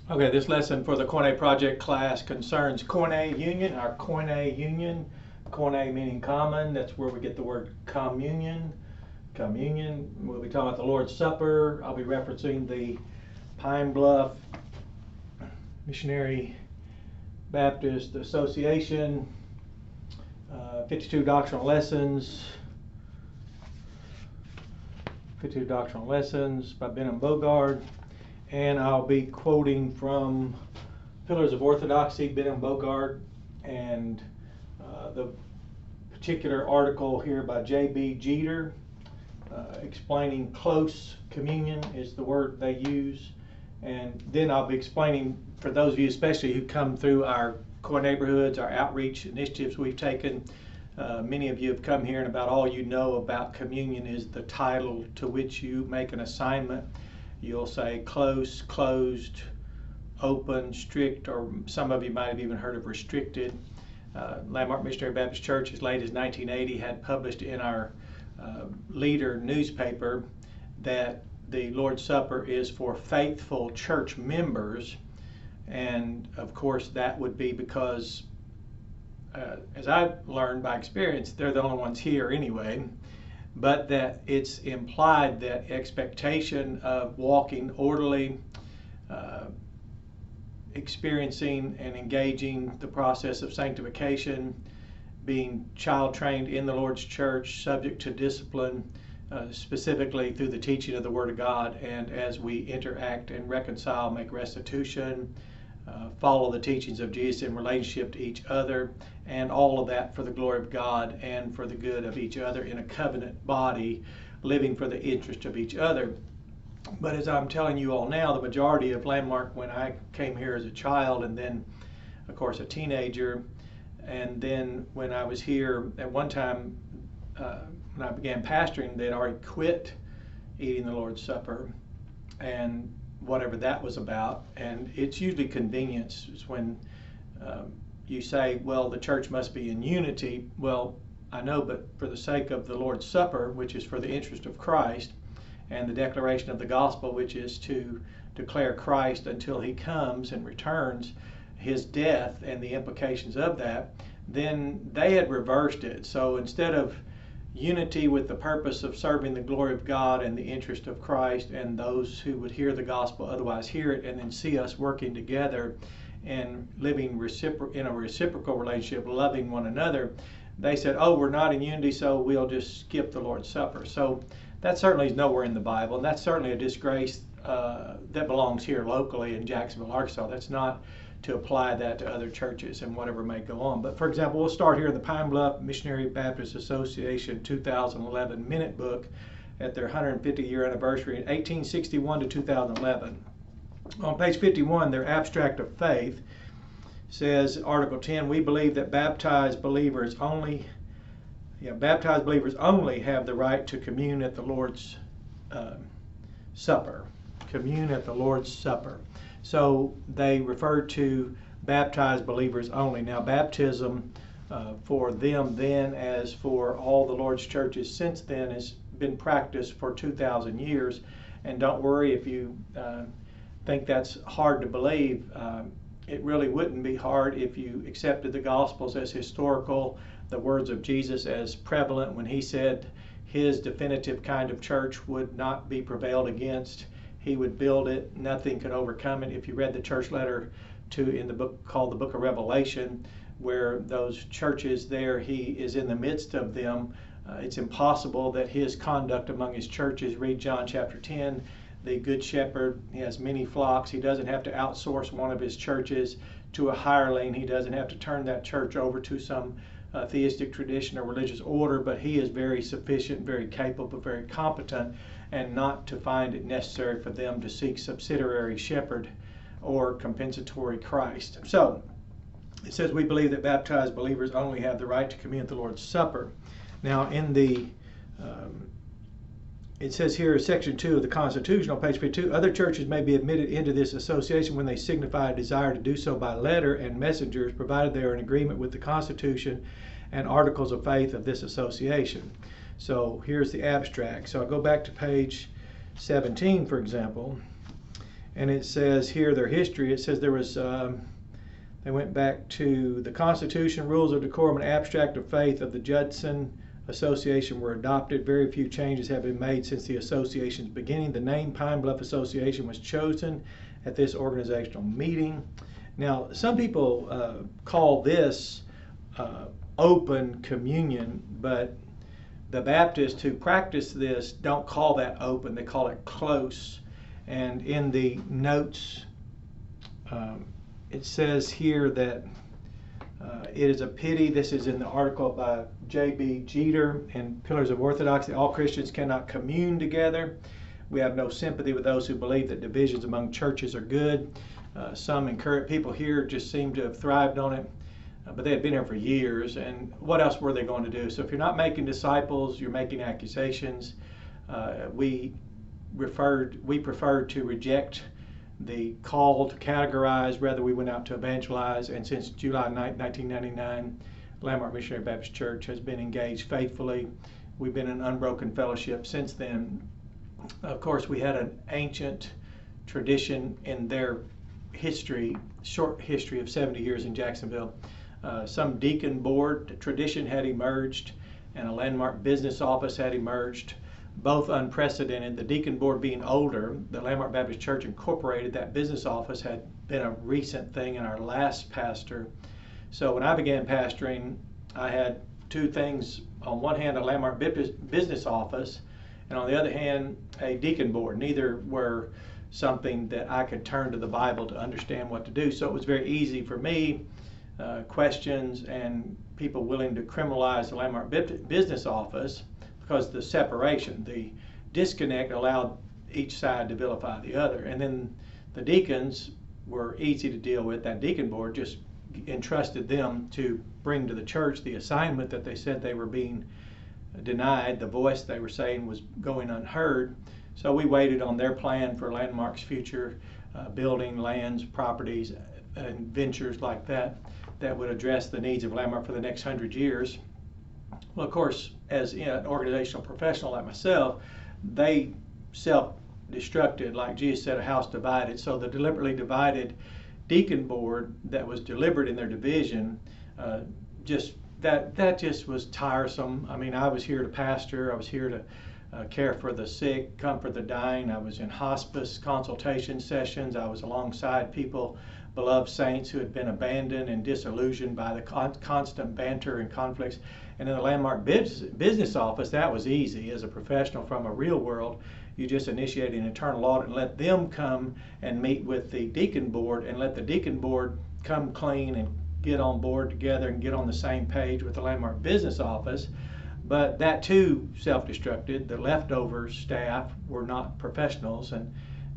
Okay, this lesson for the Koine Project class concerns KOINE-Union, our KOINE-Union. Koine meaning common, that's where we get the word communion. Communion, we'll be talking about the Lord's Supper. I'll be referencing the Pine Bluff Missionary Baptist Association, 52 doctrinal lessons. 52 doctrinal lessons by Benham Bogard. And I'll be quoting from Pillars of Orthodoxy, Benham Bogard, and the particular article here by J.B. Jeter, explaining close communion is the word they use. And then I'll be explaining, for those of you especially who come through our core neighborhoods, our outreach initiatives we've taken, many of you have come here and about all you know about communion is the title to which you make an assignment. You'll say close, closed, open, strict, or some of you might have even heard of restricted. Landmark Missionary Baptist Church, as late as 1980, had published in our leader newspaper that the Lord's Supper is for faithful church members. And of course that would be because, as I've learned by experience, they're the only ones here anyway. But that it's implied that expectation of walking orderly, experiencing and engaging the process of sanctification, being child trained in the Lord's church, subject to discipline, specifically through the teaching of the Word of God, and as we interact and reconcile, make restitution, follow the teachings of Jesus in relationship to each other, and all of that for the glory of God and for the good of each other in a covenant body, living for the interest of each other. But as I'm telling you all now, the majority of Landmark, when I came here as a child and then of course a teenager, and then when I was here at one time, when I began pastoring, they'd already quit eating the Lord's Supper and whatever that was about. And it's usually convenience. It's when you say, well, the church must be in unity. Well, I know, but for the sake of the Lord's Supper, which is for the interest of Christ, and the declaration of the gospel, which is to declare Christ until he comes and returns, his death and the implications of that, then they had reversed it. So instead of unity with the purpose of serving the glory of God and the interest of Christ and those who would hear the gospel otherwise hear it and then see us working together and living in a reciprocal relationship, loving one another, they said, oh, we're not in unity, so we'll just skip the Lord's Supper. So that certainly is nowhere in the Bible, and that's certainly a disgrace that belongs here locally in Jacksonville, Arkansas. That's not to apply that to other churches and whatever may go on. But for example, we'll start here in the Pine Bluff Missionary Baptist Association 2011 Minute Book at their 150-year anniversary in 1861 to 2011. On page 51, their Abstract of Faith says, Article 10, we believe that baptized believers only have the right to commune at the Lord's Supper. Commune at the Lord's Supper. So they refer to baptized believers only. Now, baptism for them then, as for all the Lord's churches since then, has been practiced for 2,000 years. And don't worry if you think that's hard to believe. It really wouldn't be hard if you accepted the Gospels as historical, the words of Jesus as prevalent when he said his definitive kind of church would not be prevailed against. He would build it, nothing could overcome it. If you read the church letter in the book called the Book of Revelation, where those churches there, he is in the midst of them. It's impossible that his conduct among his churches, read John chapter 10, the good shepherd, he has many flocks. He doesn't have to outsource one of his churches to a hireling. He doesn't have to turn that church over to some theistic tradition or religious order, but he is very sufficient, very capable, very competent, and not to find it necessary for them to seek subsidiary shepherd or compensatory Christ. So it says we believe that baptized believers only have the right to commune at the Lord's Supper. Now in the it says here, section 2 of the Constitution on page 52, other churches may be admitted into this association when they signify a desire to do so by letter and messengers, provided they are in agreement with the Constitution and articles of faith of this association. So here's the abstract. So I'll go back to page 17, for example, And it says here their history. It says there was, they went back to the Constitution, Rules of Decorum, and Abstract of Faith of the Judson Association were adopted. Very few changes have been made since the association's beginning. The name Pine Bluff Association was chosen at this organizational meeting. Now, some people call this open communion, but the Baptists who practice this don't call that open, they call it close. And in the notes, it says here that it is a pity, this is in the article by J.B. Jeter in Pillars of Orthodoxy, all Christians cannot commune together. We have no sympathy with those who believe that divisions among churches are good. Some encourage, people here just seem to have thrived on it, but they had been here for years, and what else were they going to do? So if you're not making disciples, you're making accusations. We preferred to reject the call to categorize, rather we went out to evangelize, and since July 1999, Landmark Missionary Baptist Church has been engaged faithfully. We've been in unbroken fellowship since then. Of course, we had an ancient tradition in their history, short history of 70 years in Jacksonville. Some deacon board tradition had emerged, and a Landmark business office had emerged, both unprecedented. The deacon board being older, the Landmark Baptist Church Incorporated, that business office had been a recent thing in our last pastor. So when I began pastoring, I had two things. On one hand, a Landmark business office, and on the other hand, a deacon board. Neither were something that I could turn to the Bible to understand what to do. So it was very easy for me, questions and people willing to criminalize the Landmark business office, because the separation, the disconnect allowed each side to vilify the other. And then the deacons were easy to deal with. That deacon board just entrusted them to bring to the church the assignment that they said they were being denied. The voice they were saying was going unheard. So we waited on their plan for Landmark's future, building, lands, properties, and ventures like that that would address the needs of Landmark for the next 100 years. Well, of course, as an organizational professional like myself, they self-destructed, like Jesus said, a house divided. So the deliberately divided deacon board that was deliberate in their division, that just was tiresome. I mean, I was here to pastor, I was here to care for the sick, comfort the dying. I was in hospice consultation sessions. I was alongside people, beloved saints who had been abandoned and disillusioned by the constant banter and conflicts. And in the Landmark business office, that was easy. As a professional from a real world, you just initiate an internal audit and let them come and meet with the deacon board and let the deacon board come clean and get on board together and get on the same page with the Landmark business office. But that too self-destructed. The leftover staff were not professionals and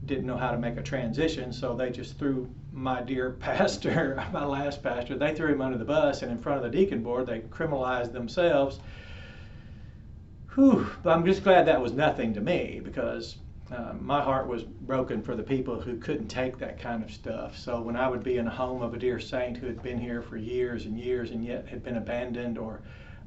didn't know how to make a transition, so they just threw my dear pastor, my last pastor, they threw him under the bus, and in front of the deacon board they criminalized themselves. Whew, but I'm just glad that was nothing to me, because my heart was broken for the people who couldn't take that kind of stuff. So when I would be in a home of a dear saint who had been here for years and years and yet had been abandoned, or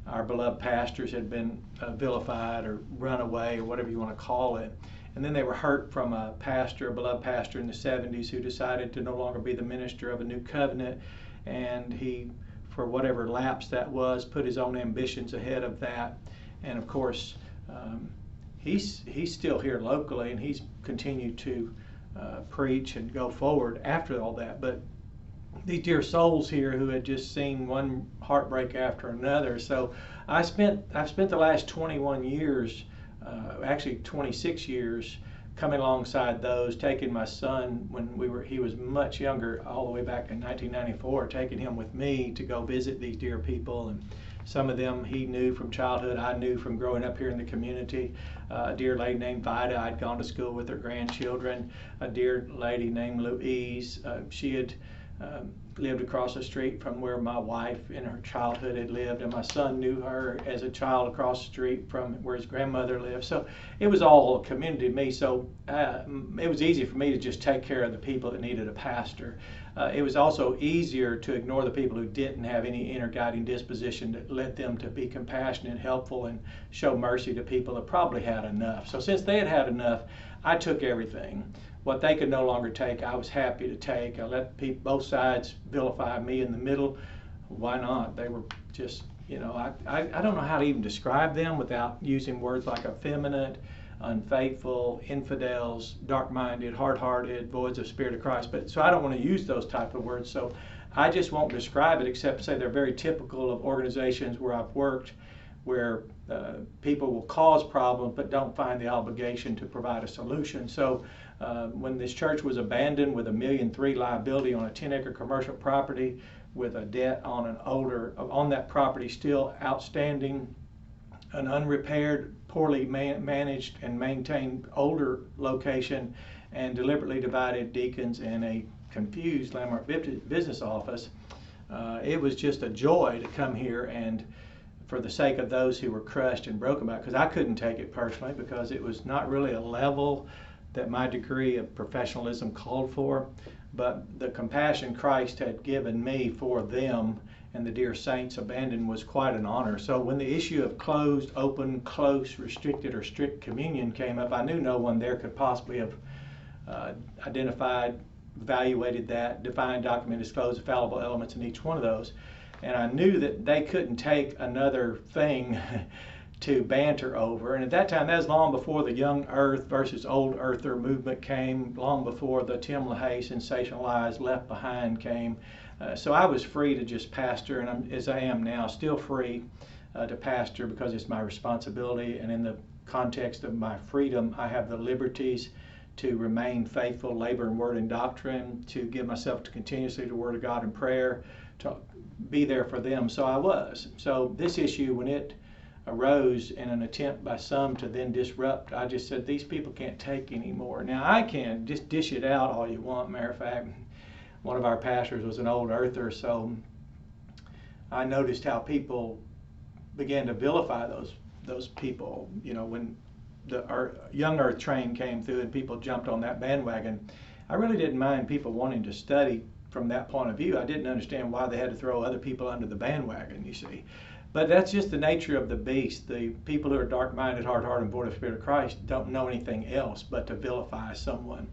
our beloved pastors had been vilified or run away or whatever you want to call it, and then they were hurt from a pastor, a beloved pastor in the 70s who decided to no longer be the minister of a new covenant, and he, for whatever lapse that was, put his own ambitions ahead of that. And of course, he's still here locally, and he's continued to preach and go forward after all that. But these dear souls here who had just seen one heartbreak after another. So I've spent the last 21 years, actually 26 years, coming alongside those, taking my son when he was much younger, all the way back in 1994, taking him with me to go visit these dear people. And some of them he knew from childhood, I knew from growing up here in the community. A dear lady named Vida, I'd gone to school with her grandchildren. A dear lady named Louise, she had lived across the street from where my wife in her childhood had lived, and my son knew her as a child across the street from where his grandmother lived. So it was all a community to me. So it was easy for me to just take care of the people that needed a pastor. It was also easier to ignore the people who didn't have any inner guiding disposition that led them to be compassionate, helpful, and show mercy to people that probably had enough. So since they had had enough, I took everything. what they could no longer take, I was happy to take. I let both sides vilify me in the middle. Why not? They were just, I don't know how to even describe them without using words like effeminate, unfaithful, infidels, dark-minded, hard-hearted, voids of Spirit of Christ. But so I don't want to use those type of words. So I just won't describe it except to say they're very typical of organizations where I've worked, where people will cause problems but don't find the obligation to provide a solution. So when this church was abandoned with $1.3 million liability on a 10-acre commercial property, with a debt on that property still outstanding, an unrepaired, poorly managed and maintained older location, and deliberately divided deacons in a confused landmark business office, it was just a joy to come here and for the sake of those who were crushed and broken by it, because I couldn't take it personally because it was not really a level that my degree of professionalism called for, but the compassion Christ had given me for them and the dear saints abandoned was quite an honor. So when the issue of closed, open, close, restricted, or strict communion came up, I knew no one there could possibly have identified, evaluated that, defined, documented, disclosed the fallible elements in each one of those. And I knew that they couldn't take another thing to banter over. And at that time, that was long before the young earth versus old earther movement came, long before the Tim LaHaye sensationalized Left Behind came. So I was free to just pastor, and as I am now, still free to pastor because it's my responsibility. And in the context of my freedom, I have the liberties to remain faithful, labor in word and doctrine, to give myself to continuously to the Word of God in prayer, to be there for them. So I was. So this issue, when it arose in an attempt by some to then disrupt, I just said, these people can't take anymore. Now I can just dish it out all you want. Matter of fact, one of our pastors was an old earther, so I noticed how people began to vilify those people. When the young earth train came through and people jumped on that bandwagon, I really didn't mind people wanting to study from that point of view. I didn't understand why they had to throw other people under the bandwagon, you see. But that's just the nature of the beast. The people who are dark-minded, hard-hearted, and void of the Spirit of Christ don't know anything else but to vilify someone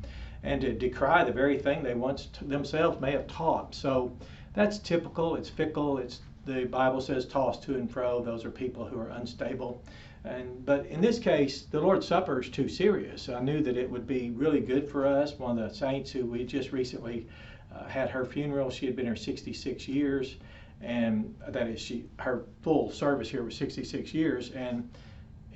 and to decry the very thing they once themselves may have taught. So that's typical. It's fickle. The Bible says tossed to and fro. Those are people who are unstable. But in this case, the Lord's Supper is too serious. I knew that it would be really good for us. One of the saints who we just recently had her funeral, she had been here 66 years. And that is, her full service here was 66 years, and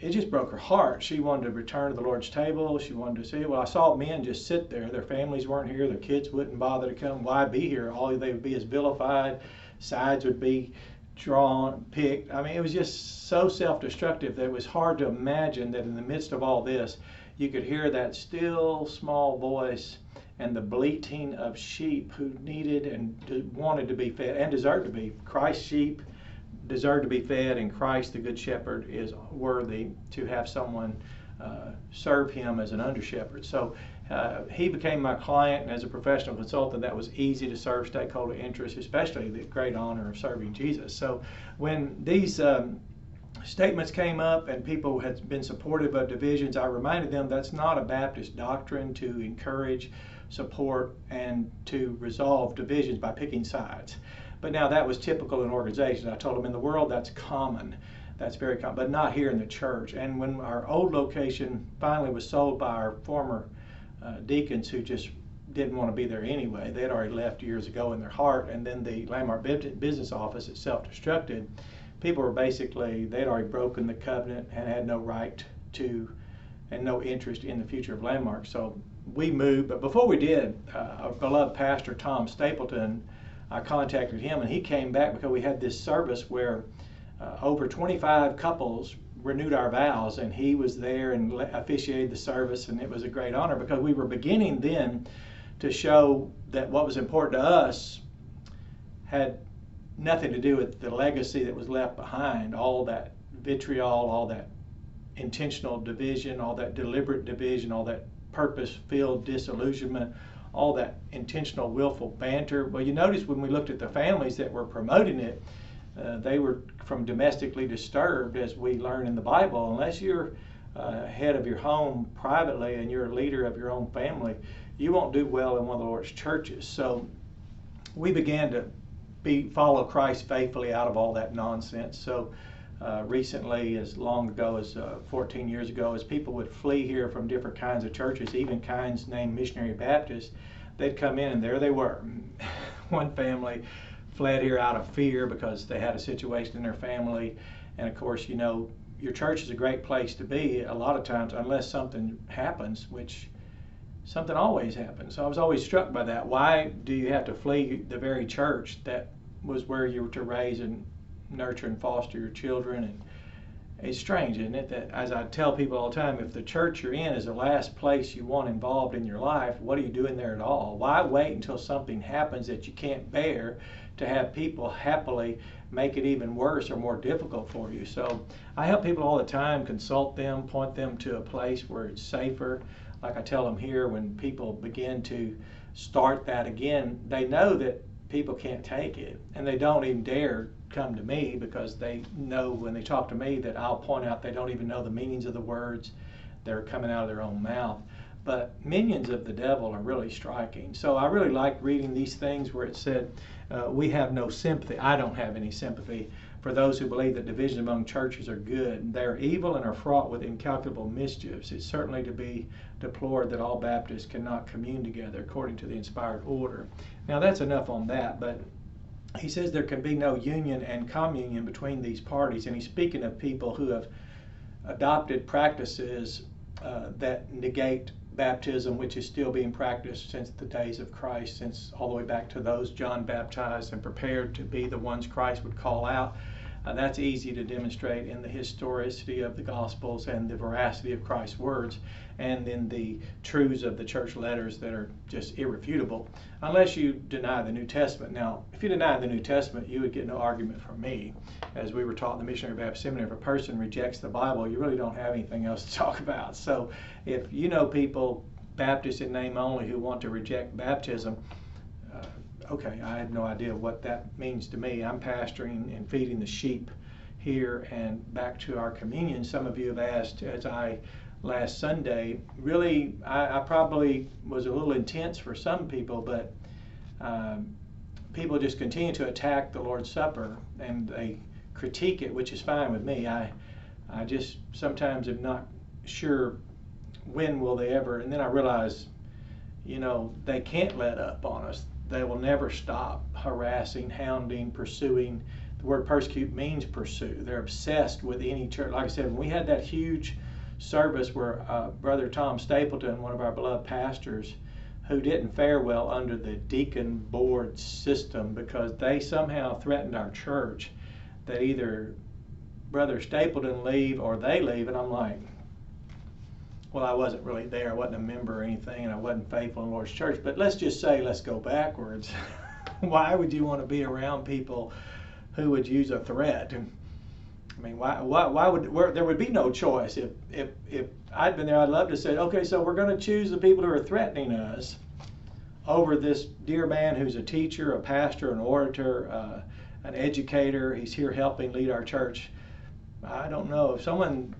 it just broke her heart. She wanted to return to the Lord's table. She wanted to see, well, I saw men just sit there. Their families weren't here. Their kids wouldn't bother to come. Why be here? All they would be is vilified. Sides would be drawn, picked. I mean, it was just so self-destructive that it was hard to imagine that in the midst of all this, you could hear that still small voice and the bleating of sheep who needed and wanted to be fed and deserved to be. Christ's sheep deserve to be fed, and Christ, the Good Shepherd, is worthy to have someone serve him as an under-shepherd. So he became my client, and as a professional consultant, that was easy to serve stakeholder interests, especially the great honor of serving Jesus. So when these statements came up and people had been supportive of divisions, I reminded them that's not a Baptist doctrine to encourage, support, and to resolve divisions by picking sides. But now that was typical in organizations. I told them in the world that's common. That's very common, but not here in the church. And when our old location finally was sold by our former deacons who just didn't want to be there anyway, they had already left years ago in their heart, and then the landmark business office itself self-destructed, people were basically, they'd already broken the covenant and had no right to and no interest in the future of Landmark. So we moved, but before we did, our beloved pastor Tom Stapleton, I contacted him, and he came back because we had this service where over 25 couples renewed our vows, and he was there and officiated the service, and it was a great honor because we were beginning then to show that what was important to us had nothing to do with the legacy that was left behind, all that vitriol, all that intentional division, all that deliberate division, all that purpose-filled disillusionment, all that intentional willful banter. Well, you notice when we looked at the families that were promoting it, they were from domestically disturbed, as we learn in the Bible. Unless you're head of your home privately and you're a leader of your own family, you won't do well in one of the Lord's churches. So we began to follow Christ faithfully out of all that nonsense. So recently, as long ago as 14 years ago, as people would flee here from different kinds of churches, even kinds named missionary Baptists, they'd come in and there they were. One family fled here out of fear because they had a situation in their family. And of course, you know, your church is a great place to be a lot of times, unless something happens, which something always happens. So I was always struck by that. Why do you have to flee the very church that was where you were to raise and nurture and foster your children? And it's strange, isn't it, that as I tell people all the time, if the church you're in is the last place you want involved in your life, what are you doing there at all? Why wait until something happens that you can't bear to have people happily make it even worse or more difficult for you? So I help people all the time, consult them, point them to a place where it's safer. Like I tell them here, when people begin to start that again, they know that people can't take it, and they don't even dare come to me, because they know when they talk to me that I'll point out they don't even know the meanings of the words that are coming out of their own mouth. But minions of the devil are really striking. So I really like reading these things where it said, we have no sympathy. I don't have any sympathy for those who believe that division among churches are good. They are evil and are fraught with incalculable mischiefs. It's certainly to be deplored that all Baptists cannot commune together according to the inspired order. Now that's enough on that, but he says there can be no union and communion between these parties, and he's speaking of people who have adopted practices that negate baptism, which is still being practiced since the days of Christ, since all the way back to those John baptized and prepared to be the ones Christ would call out. That's easy to demonstrate in the historicity of the Gospels and the veracity of Christ's words, and in the truths of the church letters that are just irrefutable, unless you deny the New Testament. Now, if you deny the New Testament, you would get no argument from me. As we were taught in the Missionary Baptist Seminary, if a person rejects the Bible, you really don't have anything else to talk about. So if you know people, Baptists in name only, who want to reject baptism, okay, I have no idea what that means to me. I'm pastoring and feeding the sheep here. And back to our communion, some of you have asked, as I last Sunday, really, I probably was a little intense for some people, but people just continue to attack the Lord's Supper, and they critique it, which is fine with me. I just sometimes am not sure when will they ever, and then I realize, you know, they can't let up on us. They will never stop harassing, hounding, pursuing. The word persecute means pursue. They're obsessed with any church. Like I said, when we had that huge service where Brother Tom Stapleton, one of our beloved pastors, who didn't fare well under the deacon board system because they somehow threatened our church that either Brother Stapleton leave or they leave, and I'm like, well, I wasn't really there. I wasn't a member or anything, and I wasn't faithful in the Lord's church. But let's just say, let's go backwards. Why would you want to be around people who would use a threat? I mean, why would there would be no choice. If I'd been there, I'd love to say, okay, so we're going to choose the people who are threatening us over this dear man who's a teacher, a pastor, an orator, an educator. He's here helping lead our church. I don't know. If someone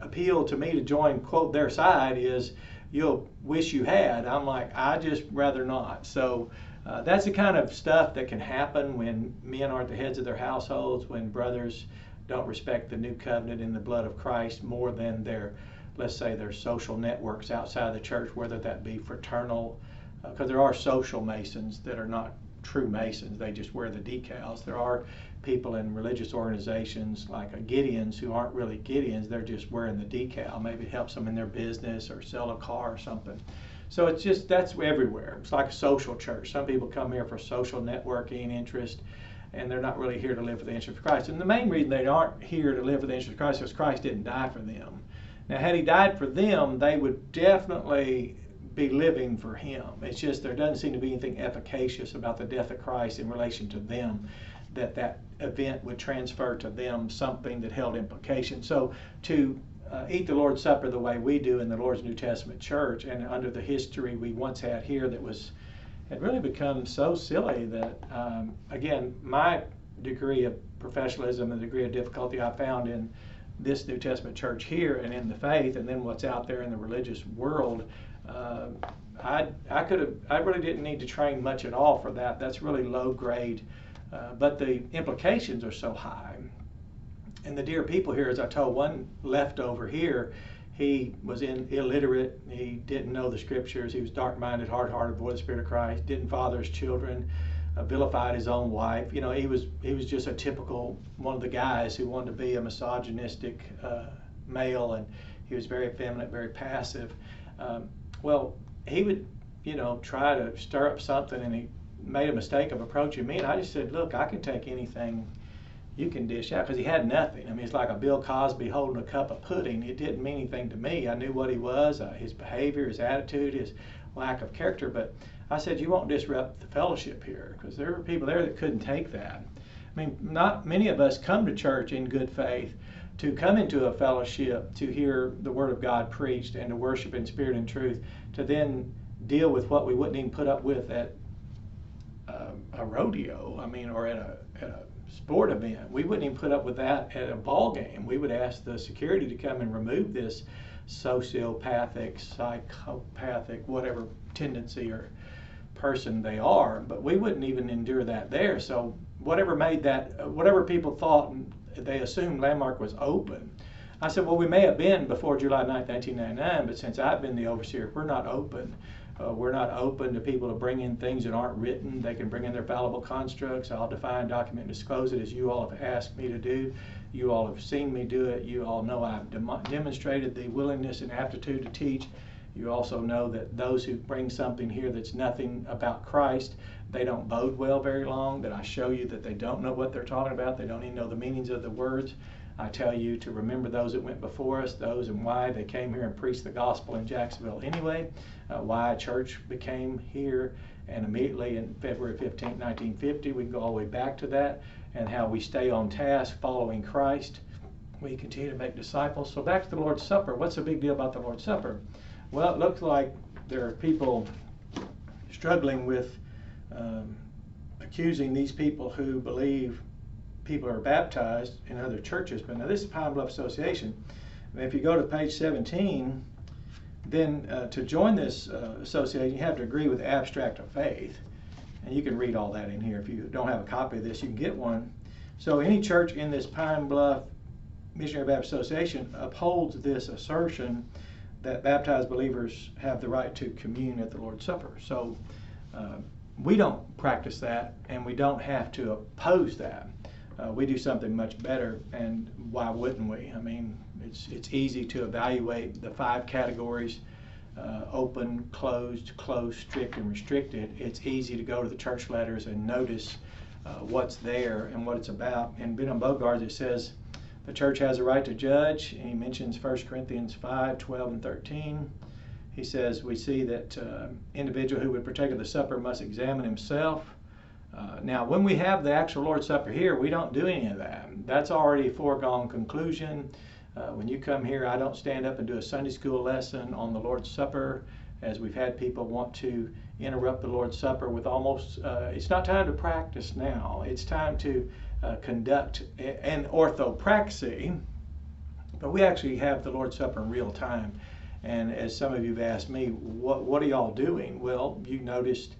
appeal to me to join, quote, their side is, you'll wish you had. I'm like, I just rather not. So that's the kind of stuff that can happen when men aren't the heads of their households, when brothers don't respect the new covenant in the blood of Christ more than their, let's say, their social networks outside of the church, whether that be fraternal, because there are social Masons that are not true Masons. They just wear the decals. There are people in religious organizations like Gideons who aren't really Gideons. They're just wearing the decal. Maybe it helps them in their business or sell a car or something. So it's just, that's everywhere. It's like a social church. Some people come here for social networking interest, and they're not really here to live for the interest of Christ. And the main reason they aren't here to live for the interest of Christ is Christ didn't die for them. Now, had he died for them, they would definitely be living for him. It's just there doesn't seem to be anything efficacious about the death of Christ in relation to them, that event would transfer to them something that held implications. So to eat the Lord's Supper the way we do in the Lord's New Testament church, and under the history we once had here that had really become so silly that, again, my degree of professionalism and the degree of difficulty I found in this New Testament church here and in the faith, and then what's out there in the religious world, I really didn't need to train much at all for that. That's really low grade, but the implications are so high. And the dear people here, as I told one leftover here, he was illiterate. He didn't know the scriptures. He was dark-minded, hard-hearted, void of the Spirit of Christ. Didn't father his children. Vilified his own wife. You know, he was just a typical one of the guys who wanted to be a misogynistic male, and he was very effeminate, very passive. Well, he would, you know, try to stir up something, and he made a mistake of approaching me, and I just said, look, I can take anything you can dish out, because he had nothing. I mean, it's like a Bill Cosby holding a cup of pudding. It didn't mean anything to me. I knew what he was, his behavior, his attitude, his lack of character, but I said, you won't disrupt the fellowship here, because there were people there that couldn't take that. I mean, not many of us come to church in good faith to come into a fellowship to hear the Word of God preached and to worship in spirit and truth, to then deal with what we wouldn't even put up with at a rodeo, I mean, or at a sport event. We wouldn't even put up with that at a ball game. We would ask the security to come and remove this sociopathic, psychopathic, whatever tendency or person they are, but we wouldn't even endure that there. So whatever made that, whatever people thought, they assumed Landmark was open. I said, well, we may have been before July 9th, 1999, but since I've been the overseer, we're not open. We're not open to people to bring in things that aren't written. They can bring in their fallible constructs. I'll define, document, and disclose it as you all have asked me to do. You all have seen me do it. You all know I've demonstrated the willingness and aptitude to teach. You also know that those who bring something here that's nothing about Christ, they don't bode well very long, that I show you that they don't know what they're talking about. They don't even know the meanings of the words. I tell you to remember those that went before us, those and why they came here and preached the gospel in Jacksonville anyway, why a church became here, and immediately in February 15, 1950, we can go all the way back to that, and how we stay on task following Christ. We continue to make disciples. So back to the Lord's Supper. What's the big deal about the Lord's Supper? Well, it looks like there are people struggling with accusing these people who believe people are baptized in other churches. But now this is Pine Bluff Association. And if you go to page 17, then to join this association, you have to agree with the abstract of faith. And you can read all that in here. If you don't have a copy of this, you can get one. So any church in this Pine Bluff Missionary Baptist Association upholds this assertion that baptized believers have the right to commune at the Lord's Supper. So we don't practice that, and we don't have to oppose that. We do something much better, and why wouldn't we? I mean, it's easy to evaluate the 5 categories: open, closed, strict, and restricted. It's easy to go to the church letters and notice what's there and what it's about. In Ben Bogart's it says the church has a right to judge, and he mentions 1 Corinthians 5, 12, and 13. He says we see that individual who would partake of the supper must examine himself. Now, when we have the actual Lord's Supper here, we don't do any of that. That's already a foregone conclusion. When you come here, I don't stand up and do a Sunday school lesson on the Lord's Supper, as we've had people want to interrupt the Lord's Supper with almost, it's not time to practice now. It's time to conduct an orthopraxy, but we actually have the Lord's Supper in real time. And as some of you have asked me, what are y'all doing? Well, you noticed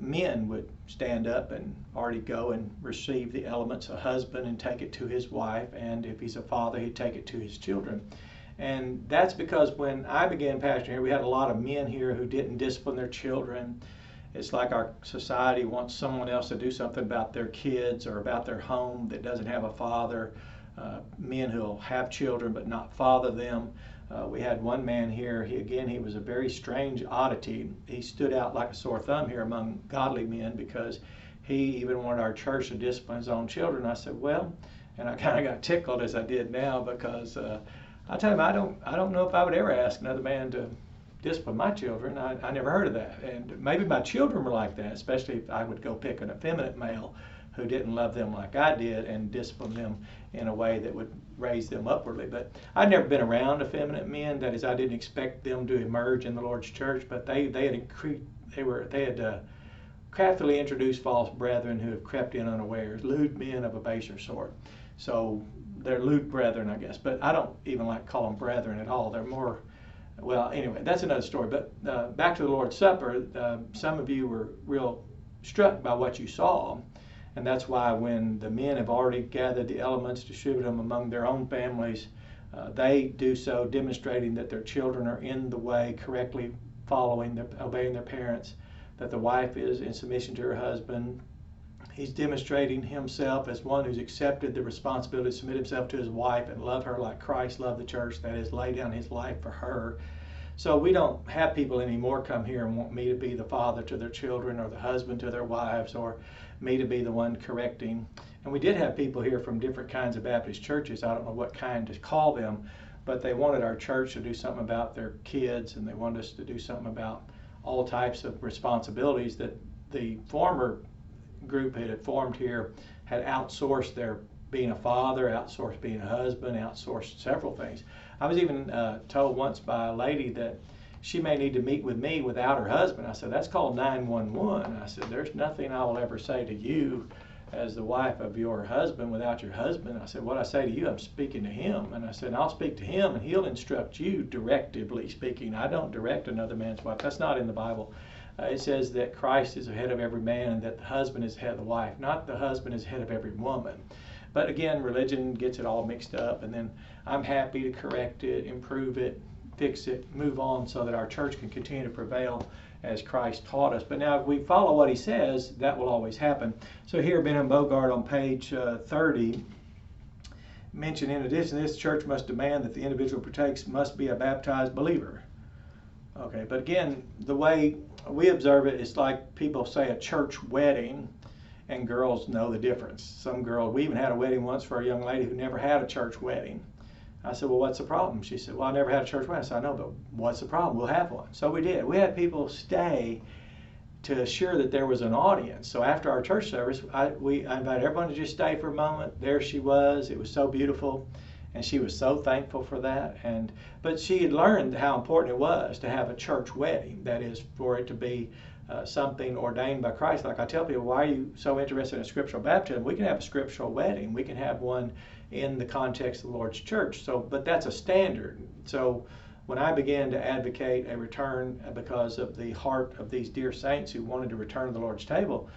men would stand up and already go and receive the elements, a husband, and take it to his wife, and if he's a father, he'd take it to his children. And that's because when I began pastoring here, we had a lot of men here who didn't discipline their children. It's like our society wants someone else to do something about their kids or about their home that doesn't have a father. Men who'll have children but not father them. We had one man here, he was a very strange oddity. He stood out like a sore thumb here among godly men because he even wanted our church to discipline his own children. I said, well, and I kind of got tickled as I did now, because I tell him I don't know if I would ever ask another man to discipline my children. I never heard of that. And maybe my children were like that, especially if I would go pick an effeminate male who didn't love them like I did and discipline them in a way that would raise them upwardly. But I'd never been around effeminate men. That is, I didn't expect them to emerge in the Lord's church, but they had craftily introduced false brethren who have crept in unawares, lewd men of a baser sort. So they're lewd brethren, I guess, but I don't even like to call them brethren at all. They're more Well, anyway, that's another story. But back to the Lord's Supper, some of you were real struck by what you saw. And that's why when the men have already gathered the elements, distributed them among their own families, they do so demonstrating that their children are in the way, correctly following, obeying their parents, that the wife is in submission to her husband. He's demonstrating himself as one who's accepted the responsibility to submit himself to his wife and love her like Christ loved the church, that is, lay down his life for her. So we don't have people anymore come here and want me to be the father to their children or the husband to their wives or me to be the one correcting. And we did have people here from different kinds of Baptist churches. I don't know what kind to call them, but they wanted our church to do something about their kids, and they wanted us to do something about all types of responsibilities that the former group that had formed here had outsourced their being a father, outsourced being a husband, outsourced several things. I was even told once by a lady that she may need to meet with me without her husband. I said, that's called 911. I said, there's nothing I will ever say to you as the wife of your husband without your husband. I said, what I say to you, I'm speaking to him. And I said, I'll speak to him and he'll instruct you directively speaking. I don't direct another man's wife. That's not in the Bible. It says that Christ is the head of every man and that the husband is the head of the wife, not the husband is head of every woman. But again, religion gets it all mixed up, and then I'm happy to correct it, improve it, fix it, move on so that our church can continue to prevail as Christ taught us. But now if we follow what he says, that will always happen. So here, Ben and Bogart on page 30 mention, in addition to this, church must demand that the individual partakes must be a baptized believer. Okay, but again, the way we observe it, it's like people say a church wedding, and girls know the difference. Some girl, we even had a wedding once for a young lady who never had a church wedding. I said, well, what's the problem? She said, well, I never had a church wedding. I said, I know, but what's the problem? We'll have one. So we did. We had people stay to assure that there was an audience. So after our church service, I invited everyone to just stay for a moment. There she was. It was so beautiful. And she was so thankful for that. But she had learned how important it was to have a church wedding. That is, for it to be something ordained by Christ. Like I tell people, why are you so interested in scriptural baptism? We can have a scriptural wedding. We can have one in the context of the Lord's church. But that's a standard. So when I began to advocate a return because of the heart of these dear saints who wanted to return to the Lord's table,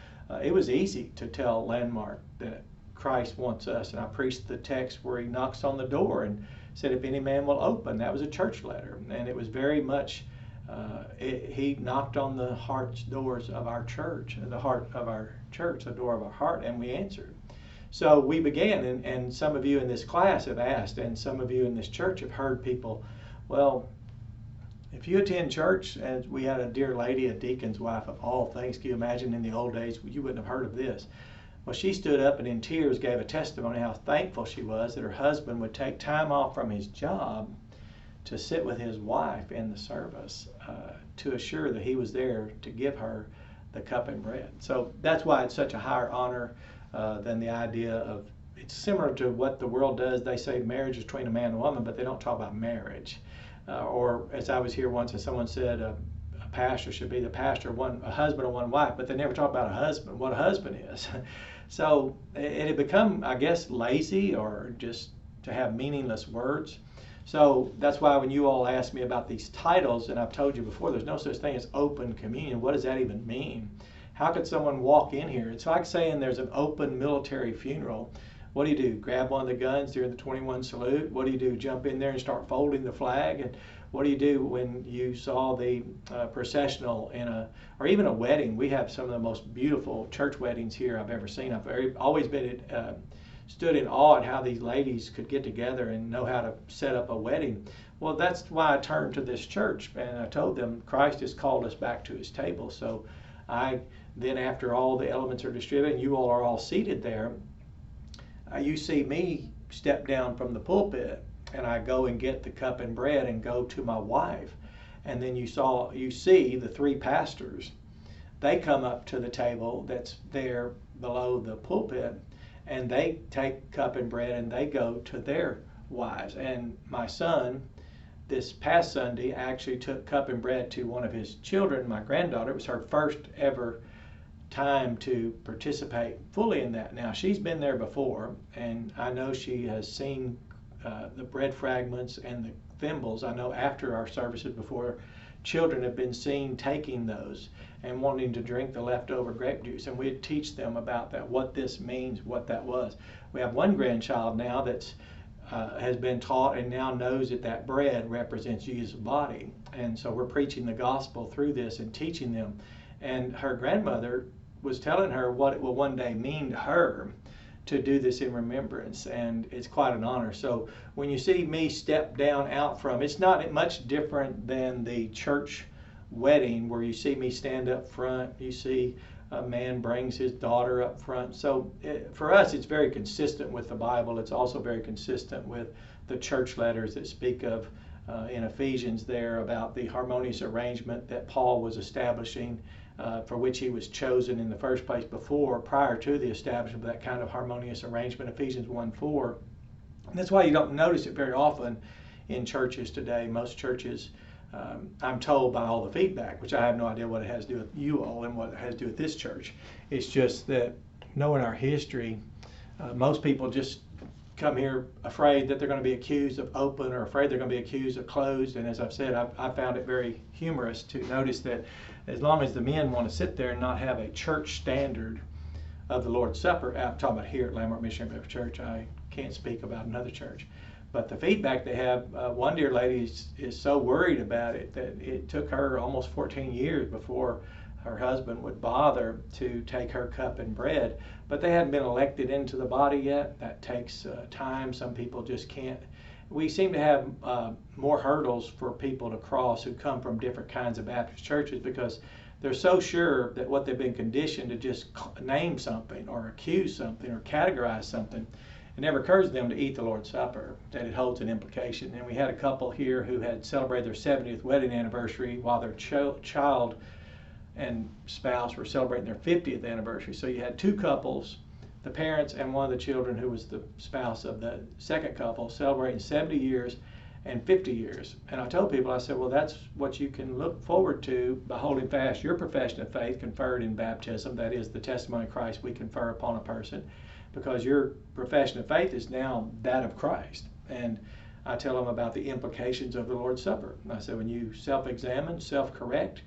it was easy to tell Landmark that Christ wants us. And I preached the text where he knocks on the door and said, if any man will open. That was a church letter. And it was very much, he knocked on the heart's doors of our church, the heart of our church, the door of our heart, and we answered. So we began, and some of you in this class have asked, and some of you in this church have heard people, well, if you attend church, and we had a dear lady, a deacon's wife of all things, can you imagine in the old days, you wouldn't have heard of this. Well, she stood up and in tears gave a testimony how thankful she was that her husband would take time off from his job to sit with his wife in the service to assure that he was there to give her the cup and bread. So that's why it's such a higher honor than the idea of, it's similar to what the world does. They say marriage is between a man and a woman, but they don't talk about marriage. Or as I was here once and someone said a pastor should be the pastor, a husband and one wife, but they never talk about a husband, what a husband is. So it had become, I guess, lazy or just to have meaningless words. So that's why when you all ask me about these titles, and I've told you before, there's no such thing as open communion. What does that even mean? How could someone walk in here? It's like saying there's an open military funeral. What do? Grab one of the guns during the 21 salute? What do? Jump in there and start folding the flag? And what do you do when you saw the processional or even a wedding? We have some of the most beautiful church weddings here I've ever seen. I've always been stood in awe at how these ladies could get together and know how to set up a wedding. Well, that's why I turned to this church and I told them Christ has called us back to his table. So then after all the elements are distributed and you all are all seated there, you see me step down from the pulpit and I go and get the cup and bread and go to my wife. And then you see the three pastors. They come up to the table that's there below the pulpit and they take cup and bread and they go to their wives. And my son, this past Sunday, actually took cup and bread to one of his children, my granddaughter. It was her first ever time to participate fully in that. Now, she's been there before, and I know she has seen the bread fragments and thimbles. I know after our services before, children have been seen taking those and wanting to drink the leftover grape juice, and we'd teach them about that, what this means, what that was. We have one grandchild now that's has been taught and now knows that that bread represents Jesus' body, and so we're preaching the gospel through this and teaching them. And her grandmother was telling her what it will one day mean to her to do this in remembrance, and it's quite an honor. So when you see me step down out from, it's not much different than the church wedding where you see me stand up front, you see a man brings his daughter up front. So for us, it's very consistent with the Bible. It's also very consistent with the church letters that speak of in Ephesians there about the harmonious arrangement that Paul was establishing, for which he was chosen in the first place prior to the establishment of that kind of harmonious arrangement, Ephesians 1:4. And that's why you don't notice it very often in churches today. Most churches, I'm told by all the feedback, which I have no idea what it has to do with you all and what it has to do with this church. It's just that knowing our history, most people just come here afraid that they're going to be accused of open or afraid they're going to be accused of closed. And as I've said, I found it very humorous to notice that as long as the men want to sit there and not have a church standard of the Lord's Supper, I'm talking about here at Landmark Missionary Baptist Church, I can't speak about another church. But the feedback they have, one dear lady is so worried about it that it took her almost 14 years before her husband would bother to take her cup and bread. But they hadn't been elected into the body yet. That takes time. Some people just can't. We seem to have more hurdles for people to cross who come from different kinds of Baptist churches because they're so sure that what they've been conditioned to just name something or accuse something or categorize something. It never occurs to them to eat the Lord's Supper, that it holds an implication. And we had a couple here who had celebrated their 70th wedding anniversary while their child and spouse were celebrating their 50th anniversary. So you had two couples, the parents and one of the children who was the spouse of the second couple, celebrating 70 years and 50 years. And I told people, I said, well, that's what you can look forward to by holding fast your profession of faith conferred in baptism. That is the testimony of Christ we confer upon a person, because your profession of faith is now that of Christ. And I tell them about the implications of the Lord's Supper. And I said, when you self-examine, self-correct,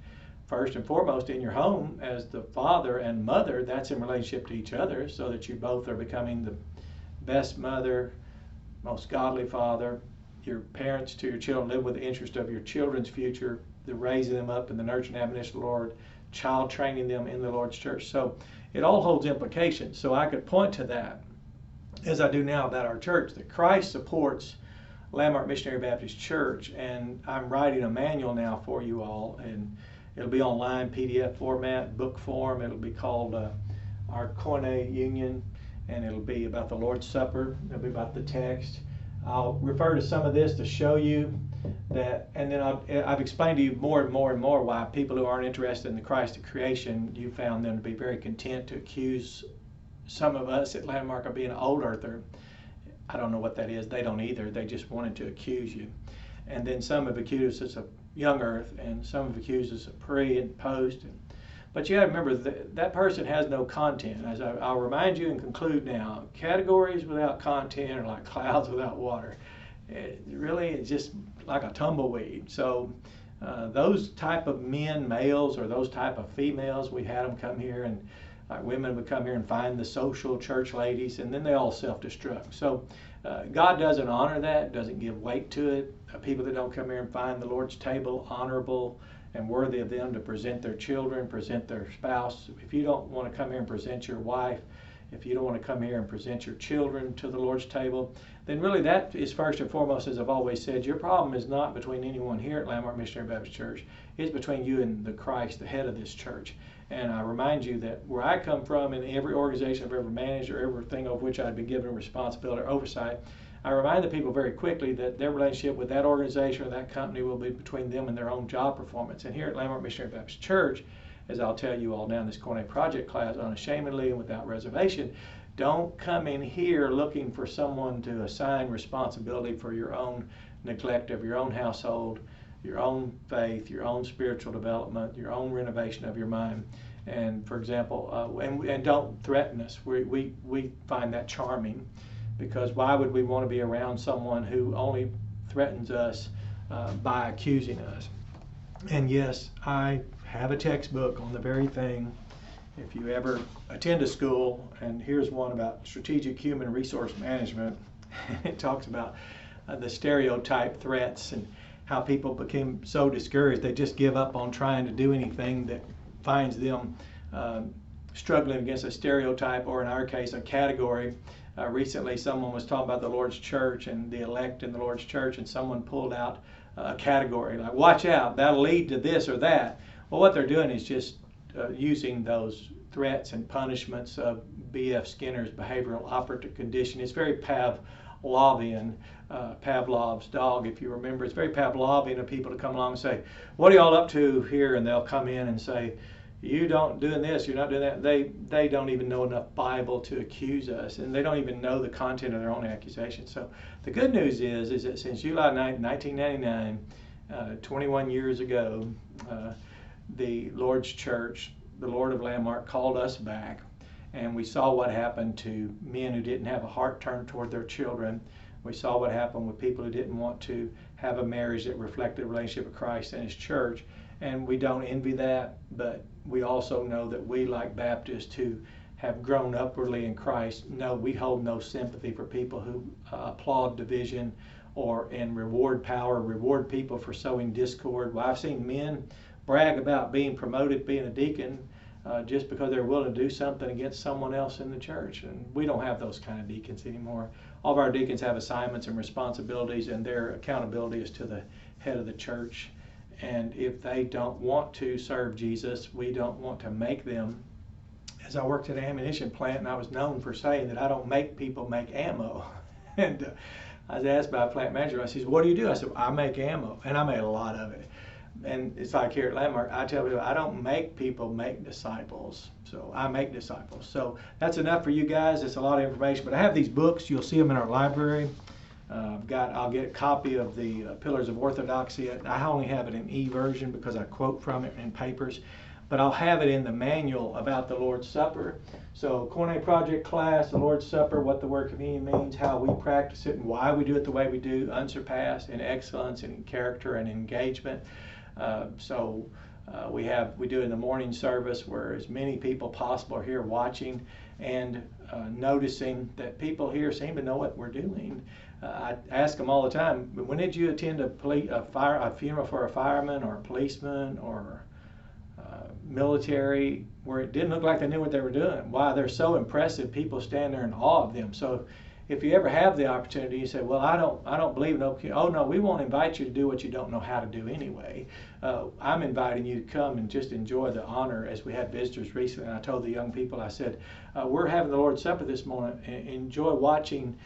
first and foremost in your home as the father and mother, that's in relationship to each other, so that you both are becoming the best mother, most godly father. Your parents to your children live with the interest of your children's future, the raising them up in the nurture and admonition of the Lord, child training them in the Lord's church. So it all holds implications. So I could point to that, as I do now about our church, that Christ supports Landmark Missionary Baptist Church, and I'm writing a manual now for you all, and it'll be online, PDF format, book form. It'll be called our KOINE-Union, and it'll be about the Lord's Supper. It'll be about the text. I'll refer to some of this to show you that, and then I've explained to you more and more and more why people who aren't interested in the Christ of creation, you found them to be very content to accuse some of us at Landmark of being an old earther. I don't know what that is. They don't either. They just wanted to accuse you. And then some have accused us of young earth, and some have accused us of pre and post. But you got to remember that person has no content. As I'll remind you and conclude now, categories without content are like clouds without water. It really is just like a tumbleweed. So those type of men, males, or those type of females, we had them come here, and women would come here and find the social church ladies, and then they all self-destruct. So God doesn't honor that, doesn't give weight to it. People that don't come here and find the Lord's table honorable and worthy of them to present their children, present their spouse. If you don't want to come here and present your wife, if you don't want to come here and present your children to the Lord's table, then really that is first and foremost, as I've always said, your problem is not between anyone here at Landmark Missionary Baptist Church. It's between you and the Christ, the head of this church. And I remind you that where I come from, in every organization I've ever managed or everything of which I've been given responsibility or oversight, I remind the people very quickly that their relationship with that organization or that company will be between them and their own job performance. And here at Landmark Missionary Baptist Church, as I'll tell you all now in this KOINE project class, unashamedly and without reservation, don't come in here looking for someone to assign responsibility for your own neglect of your own household, your own faith, your own spiritual development, your own renovation of your mind. And for example, and don't threaten us. We find that charming, because why would we want to be around someone who only threatens us by accusing us. And yes, I have a textbook on the very thing. If you ever attend a school, and here's one about strategic human resource management, it talks about the stereotype threats and how people became so discouraged they just give up on trying to do anything that finds them struggling against a stereotype, or in our case, a category. Recently, someone was talking about the Lord's church and the elect in the Lord's church, and someone pulled out a category like, watch out, that'll lead to this or that. Well, what they're doing is just using those threats and punishments of B.F. Skinner's behavioral operative condition. It's very Pavlovian, Pavlov's dog, if you remember. It's very Pavlovian of people to come along and say, what are y'all up to here? And they'll come in and say, you don't doing this, you're not doing that. They don't even know enough Bible to accuse us, and they don't even know the content of their own accusations. So the good news is that since July 9, 1999, 21 years ago, the Lord's church, the Lord of Landmark, called us back, and we saw what happened to men who didn't have a heart turned toward their children. We saw what happened with people who didn't want to have a marriage that reflected the relationship of Christ and His church. And we don't envy that, but we also know that we, like Baptists who have grown upwardly in Christ, know we hold no sympathy for people who applaud division or and reward power, reward people for sowing discord. Well, I've seen men brag about being promoted, being a deacon, just because they're willing to do something against someone else in the church. And we don't have those kind of deacons anymore. All of our deacons have assignments and responsibilities, and their accountability is to the head of the church. And if they don't want to serve Jesus, we don't want to make them. As I worked at an ammunition plant, and I was known for saying that I don't make people make ammo. And I was asked by a plant manager, I said, what do you do? I said, I make ammo, and I made a lot of it. And it's like here at Landmark, I tell people, I don't make people make disciples. So I make disciples. So that's enough for you guys. It's a lot of information. But I have these books. You'll see them in our library. I'll get a copy of the Pillars of Orthodoxy. I only have it in e-version because I quote from it in papers, but I'll have it in the manual about the Lord's Supper. So Koine Project class, the Lord's Supper, what the word communion means, how we practice it, and why we do it the way we do, unsurpassed in excellence and in character and engagement. We do it in the morning service where as many people possible are here watching and noticing that people here seem to know what we're doing. I ask them all the time, when did you attend a funeral for a fireman or a policeman or military where it didn't look like they knew what they were doing? Why, they're so impressive, people stand there in awe of them. So if you ever have the opportunity, you say, well, I don't believe in oh no, we won't invite you to do what you don't know how to do anyway. I'm inviting you to come and just enjoy the honor. As we had visitors recently, and I told the young people, I said, we're having the Lord's Supper this morning. Enjoy watching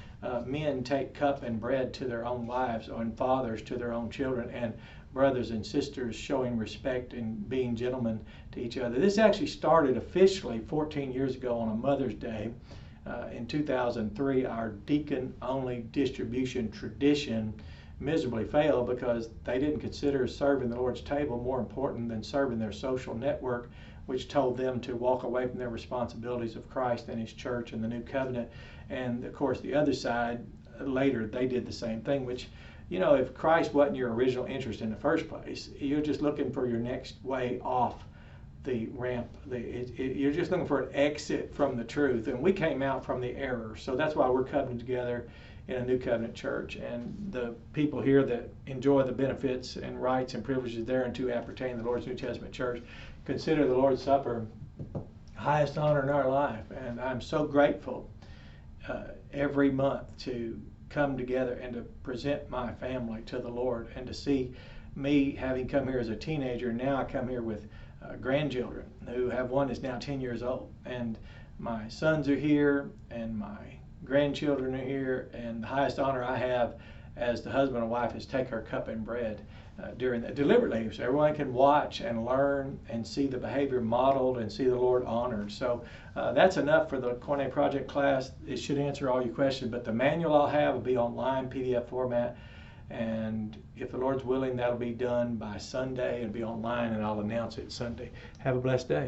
men take cup and bread to their own wives, and fathers to their own children, and brothers and sisters showing respect and being gentlemen to each other. This actually started officially 14 years ago on a Mother's Day. In 2003, our deacon-only distribution tradition miserably failed because they didn't consider serving the Lord's table more important than serving their social network, which told them to walk away from their responsibilities of Christ and His church and the new covenant. And of course, the other side, later, they did the same thing, which, you know, if Christ wasn't your original interest in the first place, you're just looking for your next way off the ramp. You're just looking for an exit from the truth, and we came out from the error. So that's why we're coming together in a new covenant church, and the people here that enjoy the benefits and rights and privileges therein to appertain to the Lord's New Testament church consider the Lord's Supper highest honor in our life. And I'm so grateful every month to come together and to present my family to the Lord, and to see me, having come here as a teenager, now I come here with grandchildren who have one is now 10 years old, and my sons are here and my grandchildren are here, and the highest honor I have as the husband and wife is take our cup and bread during that deliberately, so everyone can watch and learn and see the behavior modeled and see the Lord honored. So that's enough for the Koine Project class. It should answer all your questions, but the manual I'll have will be online PDF format, and if the Lord's willing, that'll be done by Sunday. It'll be online, and I'll announce it Sunday. Have a blessed day.